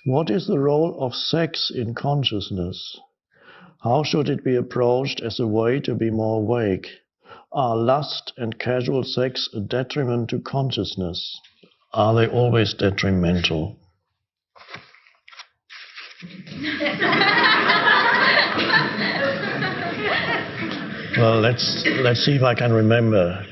What is the role of sex in consciousness? How should it be approached as a way to be more awake? Are lust and casual sex a detriment to consciousness? Are they always detrimental? Well, let's see if I can remember.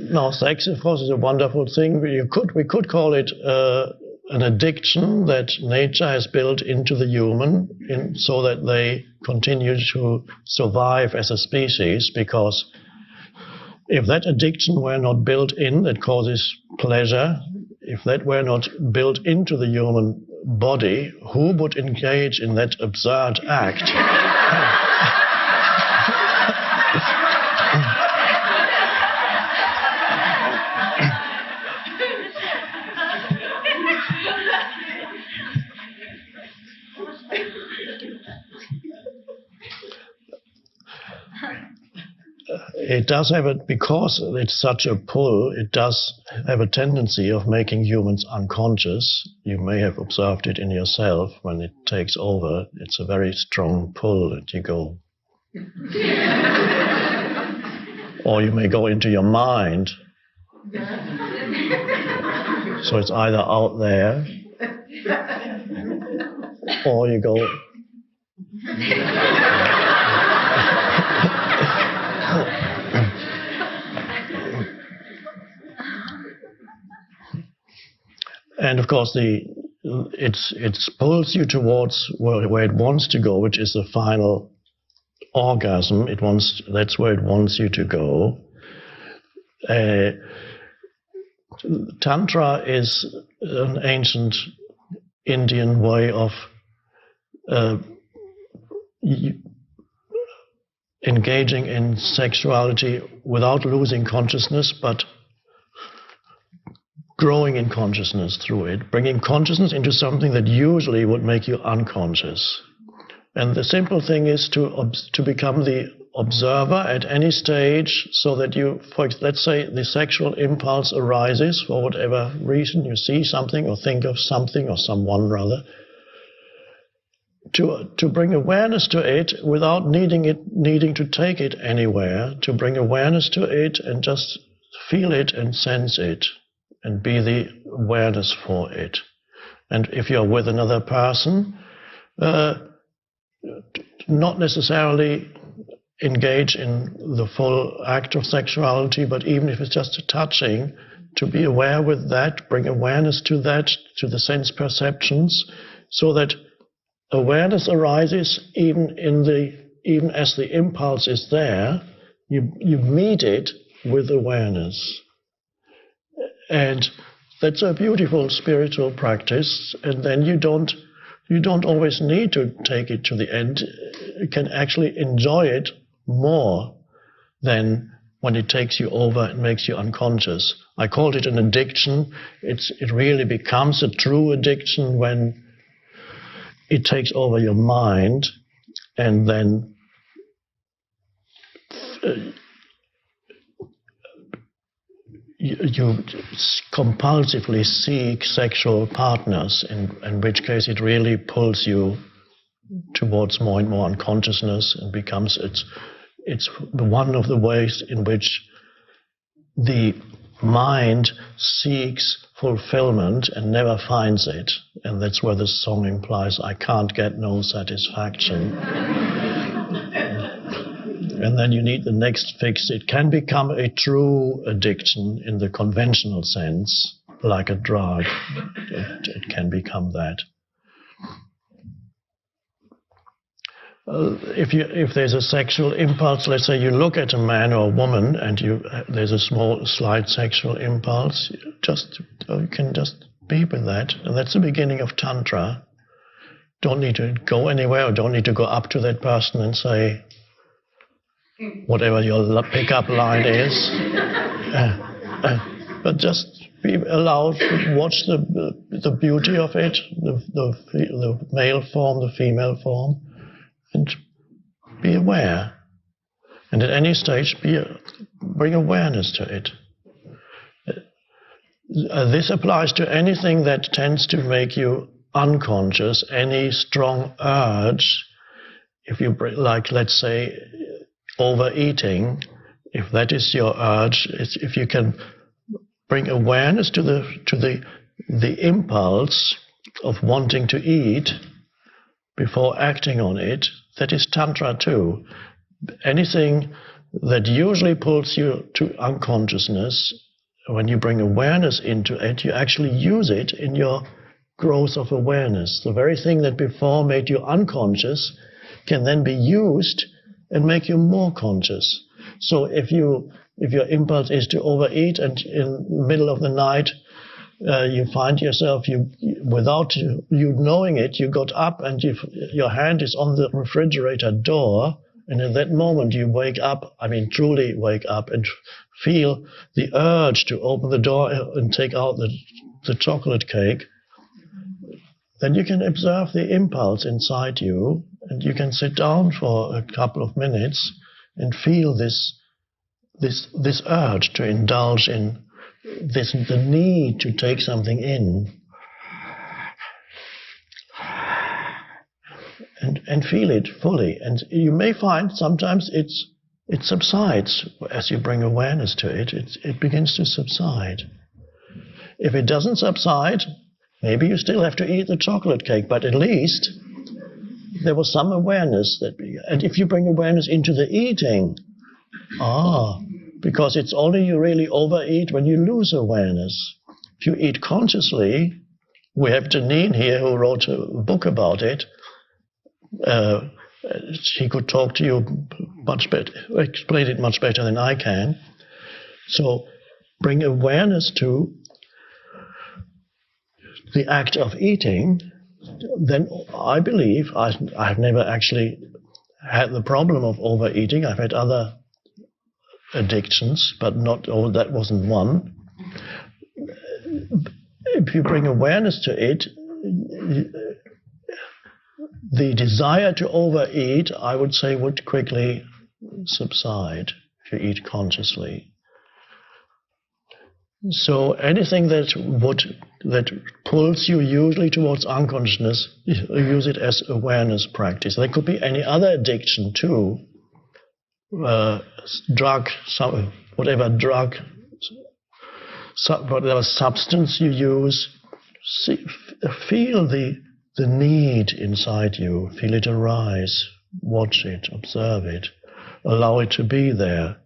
Now, sex, of course, is a wonderful thing. We could call it an addiction that nature has built into the human so that they continue to survive as a species, because if that addiction were not built in, that causes pleasure, if that were not built into the human body, who would engage in that absurd act? It does have because it's such a pull, it does have a tendency of making humans unconscious. You may have observed it in yourself when it takes over. It's a very strong pull that you go. Or you may go into your mind. So it's either out there, or you go. And of course, it pulls you towards where it wants to go, which is the final orgasm. That's where it wants you to go. Tantra is an ancient Indian way of engaging in sexuality without losing consciousness, but growing in consciousness through it, bringing consciousness into something that usually would make you unconscious. And the simple thing is to become the observer at any stage, so that let's say the sexual impulse arises for whatever reason, you see something or think of something or someone rather, to bring awareness to it without needing to take it anywhere, to bring awareness to it and just feel it and sense it and be the awareness for it. And if you're with another person, not necessarily engage in the full act of sexuality, but even if it's just a touching, to be aware with that, bring awareness to that, to the sense perceptions, so that awareness arises even as the impulse is there. You meet it with awareness. And that's a beautiful spiritual practice, and then you don't always need to take it to the end. You can actually enjoy it more than when it takes you over and makes you unconscious. I called it an addiction. It really becomes a true addiction when it takes over your mind, and then you compulsively seek sexual partners, in which case it really pulls you towards more and more unconsciousness, and becomes it's one of the ways in which the mind seeks fulfillment and never finds it. And that's where the song implies, I can't get no satisfaction. And then you need the next fix. It can become a true addiction in the conventional sense, like a drug. It can become that. If there's a sexual impulse, let's say you look at a man or a woman and there's a slight sexual impulse, you can just be with that. And that's the beginning of Tantra. Don't need to go anywhere, or don't need to go up to that person and say whatever your pickup line is. But just be allowed to watch the beauty of it, the male form, the female form, and be aware. And at any stage, bring awareness to it. This applies to anything that tends to make you unconscious, any strong urge. If you, like, let's say, overeating, if that is your urge, if you can bring awareness to the impulse of wanting to eat before acting on it, that is Tantra too. Anything that usually pulls you to unconsciousness, when you bring awareness into it, you actually use it in your growth of awareness. The very thing that before made you unconscious can then be used and make you more conscious. So if your impulse is to overeat, and in the middle of the night you find yourself, without you knowing it, you got up and your hand is on the refrigerator door, and in that moment you wake up, truly wake up, and feel the urge to open the door and take out the chocolate cake, then you can observe the impulse inside you, and you can sit down for a couple of minutes and feel this urge to indulge in the need to take something in, and feel it fully. And you may find sometimes it subsides as you bring awareness to it. It begins to subside. If it doesn't subside, maybe you still have to eat the chocolate cake, but at least there was some awareness and if you bring awareness into the eating, because it's only you really overeat when you lose awareness. If you eat consciously, we have Janine here who wrote a book about it. She could talk to you much better, explain it much better than I can. So bring awareness to the act of eating, then I believe, I've never actually had the problem of overeating. I've had other addictions, but that wasn't one. If you bring awareness to it, the desire to overeat, I would say, would quickly subside if you eat consciously. So anything that pulls you usually towards unconsciousness, use it as awareness practice. There could be any other addiction too, whatever substance you use. Feel the need inside you, feel it arise, watch it, observe it, allow it to be there,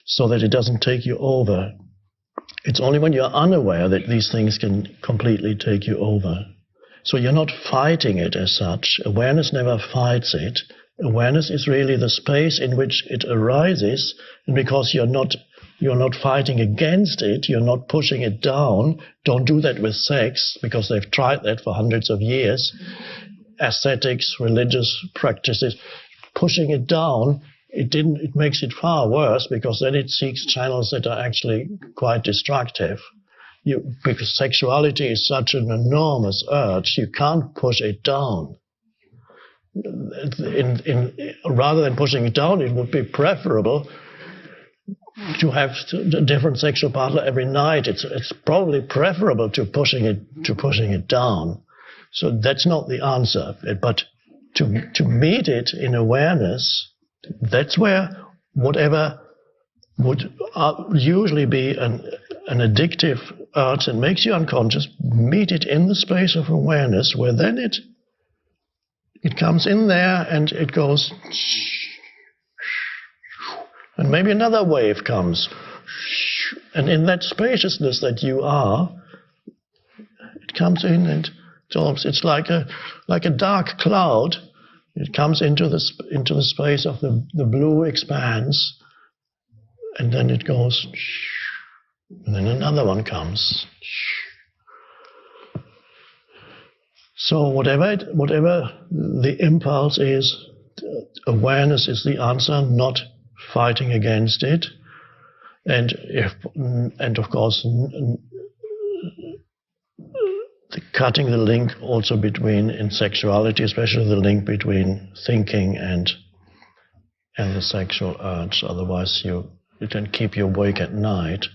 so that it doesn't take you over. It's only when you're unaware that these things can completely take you over. So you're not fighting it as such. Awareness never fights it. Awareness is really the space in which it arises, and because you're not fighting against it, you're not pushing it down. Don't do that with sex, because they've tried that for hundreds of years. Ascetics, religious practices, pushing it down, it makes it far worse, because then it seeks channels that are actually quite destructive. Because sexuality is such an enormous urge, you can't push it down. Rather than pushing it down, it would be preferable to have a different sexual partner every night. It's probably preferable to pushing it down. So that's not the answer. But to meet it in awareness, that's where whatever would usually be an addictive urge that makes you unconscious, meet it in the space of awareness, where then it comes in there and it goes, and maybe another wave comes, and in that spaciousness that you are, it comes in and it's like a dark cloud. It comes into the space of the blue expanse, and then it goes, and then another one comes. So whatever the impulse is, awareness is the answer, not fighting against it. And of course, cutting the link also between, in sexuality, especially the link between thinking and the sexual urge. Otherwise you can keep you awake at night